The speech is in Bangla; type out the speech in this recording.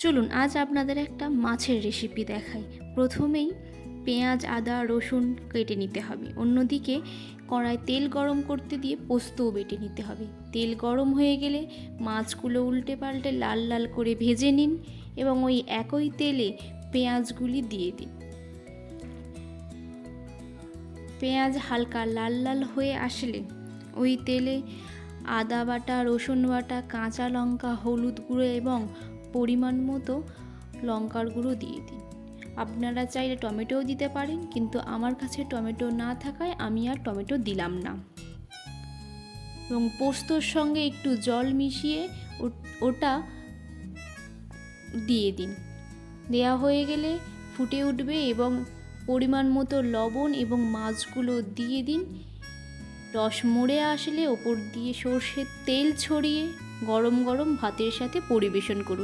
চলুন আজ আপনাদের একটা মাছের রেসিপি দেখাই। প্রথমেই পেঁয়াজ, আদা, রসুন কেটে নিতে হবে। অন্যদিকে কড়ায় তেল গরম করতে দিয়ে পোস্তও বেটে নিতে হবে। তেল গরম হয়ে গেলে মাছগুলো উল্টে পাল্টে লাল লাল করে ভেজে নিন এবং ওই একই তেলে পেঁয়াজগুলি দিয়ে দিন। পেঁয়াজ হালকা লাল লাল হয়ে আসলে ওই তেলে আদা বাটা, রসুন বাটা, কাঁচা লঙ্কা, হলুদ গুঁড়ো এবং পরিমাণ মতো লঙ্কার গুঁড়ো দিয়ে দিন। আপনারা চাইলে টমেটোও দিতে পারেন, কিন্তু আমার কাছে টমেটো না থাকায় আমি আর টমেটো দিলাম না। এবং পোস্তর সঙ্গে একটু জল মিশিয়ে ওটা দিয়ে দিন। দেওয়া হয়ে গেলে ফুটে উঠবে এবং পরিমাণ মতো লবণ এবং মাছগুলো দিয়ে দিন। রস মরে আসলে ওপর দিয়ে সর্ষের তেল ছড়িয়ে গরম গরম ভাতের সাথে পরিবেশন করুন।